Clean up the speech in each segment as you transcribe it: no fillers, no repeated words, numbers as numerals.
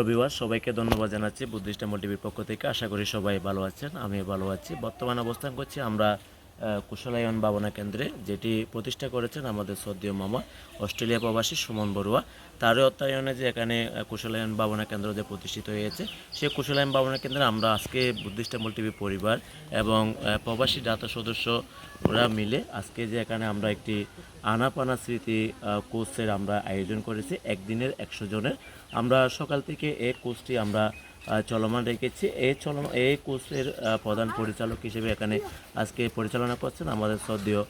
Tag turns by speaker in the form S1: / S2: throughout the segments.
S1: রবিবার সবাইকে ধন্যবাদ জানাচ্ছি বুদ্ধিস্ট টেম্পল টিভির পক্ষ থেকে। আশা করি সবাই ভালো আছেন, আমিও ভালো আছি। বর্তমানে অবস্থান করছি আমরা কুশলায়ন ভাবনা কেন্দ্রে, যেটি প্রতিষ্ঠা করেছেন আমাদের শ্রদ্ধেয় মামা অস্ট্রেলিয়া প্রবাসী সুমন বড়ুয়া। তারই অর্থায়নে যে এখানে কুশলায়ন ভাবনা কেন্দ্র যে প্রতিষ্ঠিত হয়েছে, সেই কুশলায়ন ভাবনা কেন্দ্রে আমরা আজকে বুদ্ধিস্ট টেম্পল টিভি পরিবার এবং প্রবাসী দাতা সদস্যরা মিলে আজকে যে এখানে আমরা একটি আনাপানা স্মৃতি কোর্সের আমরা আয়োজন করেছি, একদিনের 100 জনের। আমরা সকাল থেকে এই কোর্সটি আমরা চলমান রেখেছি। এই কোর্সের প্রধান পরিচালক হিসেবে এখানে আজকে পরিচালনা করছেন আমাদের শ্রদ্ধেয়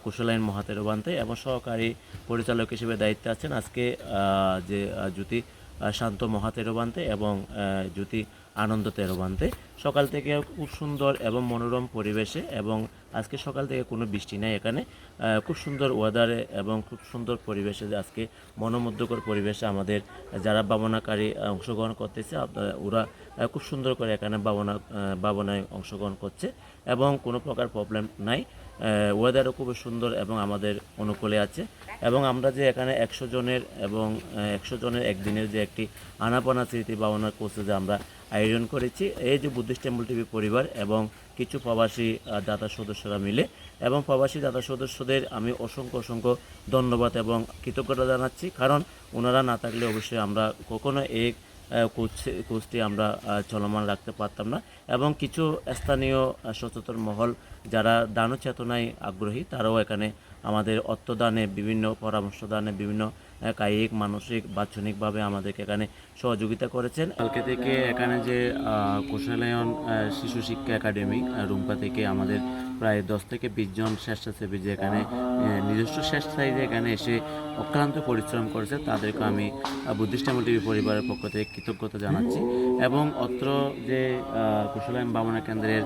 S1: কুশলায়ন মহাতেরবান্তে, এবং সহকারী পরিচালক হিসেবে দায়িত্বে আছেন আজকে যে জ্যোতি শান্ত মহাতেরবান্তে এবং জ্যোতি আনন্দ তেরবান্তে। সকাল থেকে খুব সুন্দর এবং মনোরম পরিবেশে, এবং আজকে সকাল থেকে কোনো বৃষ্টি নেই এখানে, খুব সুন্দর ওয়েদারে এবং খুব সুন্দর পরিবেশে, আজকে মনোমুগ্ধকর পরিবেশে আমাদের যারা ভাবনাকারী অংশগ্রহণ করতেছে ওরা খুব সুন্দর করে এখানে ভাবনায় অংশগ্রহণ করছে এবং কোনো প্রকার প্রবলেম নাই। ওয়েদারও খুব সুন্দর এবং আমাদের অনুকূলে আছে। এবং আমরা যে এখানে 100 জনের এবং 100 জনের একদিনের যে একটি আনাপানা স্মৃতি ভাবনা কোর্সে যে আমরা আয়োজন করেছি, এই যে বুদ্ধিস্ট টেম্পল টিভি পরিবার এবং কিছু প্রবাসী দাতা সদস্যরা মিলে, এবং প্রবাসী দাতা সদস্যদের আমি অসংখ্য ধন্যবাদ এবং কৃতজ্ঞতা জানাচ্ছি, কারণ ওনারা না থাকলে অবশ্যই আমরা কখনো এই কোর্সটি আমরা চলমান রাখতে পারতাম না। এবং কিছু স্থানীয় সচেতন মহল যারা দান চেতনায় আগ্রহী, তারাও এখানে আমাদের অর্থদানে, বিভিন্ন পরামর্শ দানে, বিভিন্ন কায়িক মানসিক বাৎসনিকভাবে আমাদেরকে এখানে সহযোগিতা করেছেন। কালকে থেকে এখানে যে কুশলায়ন শিশু শিক্ষা একাডেমি রুম্পা থেকে আমাদের প্রায় 10 থেকে 20 জন স্বেচ্ছাসেবী যে এখানে নিজস্ব স্বেচ্ছায় এখানে এসে অক্লান্ত পরিশ্রম করেছে, তাদেরকে আমি বুদ্ধিস্ট টেম্পল টিভি পরিবারের পক্ষ থেকে কৃতজ্ঞতা জানাচ্ছি। এবং অত্র যে কুশলায়ন ভাবনা কেন্দ্রের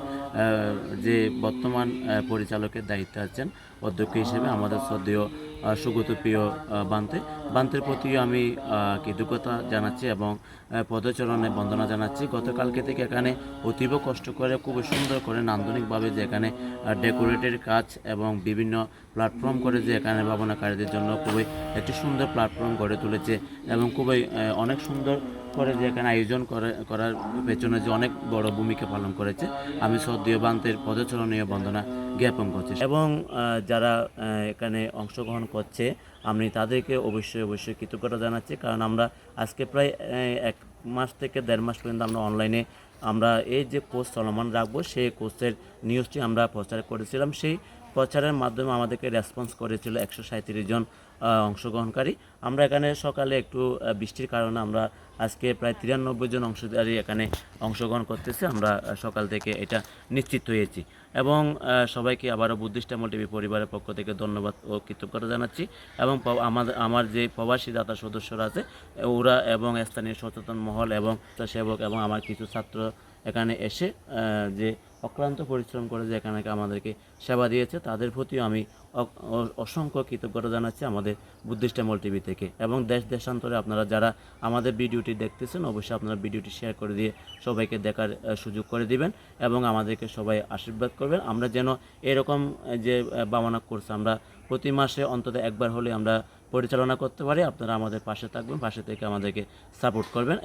S1: যে বর্তমান পরিচালকের দায়িত্বে আছেন অধ্যক্ষ হিসেবে আমাদের শ্রদ্ধেয় সুগত প্রিয় বান্তের প্রতিও আমি কৃতজ্ঞতা জানাচ্ছি এবং পদচরণে বন্দনা জানাচ্ছি। গতকালকে থেকে এখানে অতীব কষ্ট করে খুব সুন্দর করে নান্দনিকভাবে যে এখানে ডেকোরেটের কাজ এবং বিভিন্ন প্ল্যাটফর্ম করে যে এখানে ভাবনাকারীদের জন্য খুবই একটি সুন্দর প্ল্যাটফর্ম গড়ে তুলেছে, এবং খুবই অনেক সুন্দর করে যে এখানে আয়োজন করার পেছনে যে অনেক বড় ভূমিকা পালন করেছে, আমি শ্রদ্ধেয় বান্তের পদচরণীয় বন্দনা জ্ঞাপন করছি। এবং যারা এখানে অংশগ্রহণ করছে আমি তাদেরকে অবশ্যই কৃতজ্ঞতা জানাচ্ছি, কারণ আমরা আজকে প্রায় 1 মাস থেকে 1.5 মাস পর্যন্ত আমরা অনলাইনে আমরা এই যে কোর্স চলমান রাখবো, সেই কোর্সের নিউজটি আমরা প্রচার করেছিলাম। সেই প্রচারের মাধ্যমে আমাদেরকে রেসপন্স করেছিল 137 জন অংশগ্রহণকারী। আমরা এখানে সকালে একটু বৃষ্টির কারণে আমরা আজকে প্রায় 93 জন অংশীদারি এখানে অংশগ্রহণ করতেছে, আমরা সকাল থেকে এটা নিশ্চিত হয়েছি। এবং সবাইকে আবারও বুদ্ধিস্ট টেম্পল টিভি পরিবারের পক্ষ থেকে ধন্যবাদ ও কৃতজ্ঞতা জানাচ্ছি। এবং আমার যে প্রবাসী দাতা সদস্যরা আছে ওরা এবং স্থানীয় সচেতন মহল এবং সেবক এবং আমার কিছু ছাত্র এখানে এসে যে অক্লান্ত পরিশ্রম করে যে এখানে আমাদেরকে সেবা দিয়েছে, তাদের প্রতিও আমি অসংখ্য কৃতজ্ঞতা জানাচ্ছি আমাদের বুদ্ধিস্ট টেম্পল টিভি থেকে। এবং দেশান্তরে আপনারা যারা আমাদের ভিডিওটি দেখতেছেন, অবশ্যই আপনারা ভিডিওটি শেয়ার করে দিয়ে সবাইকে দেখার সুযোগ করে দিবেন এবং আমাদেরকে সবাই আশীর্বাদ করবেন। আমরা যেন এরকম যে ভাবনা কোর্স আমরা প্রতি মাসে অন্তত একবার হলে আমরা পরিচালনা করতে পারি। আপনারা আমাদের পাশে থাকবেন, পাশে থেকে আমাদেরকে সাপোর্ট করবেন।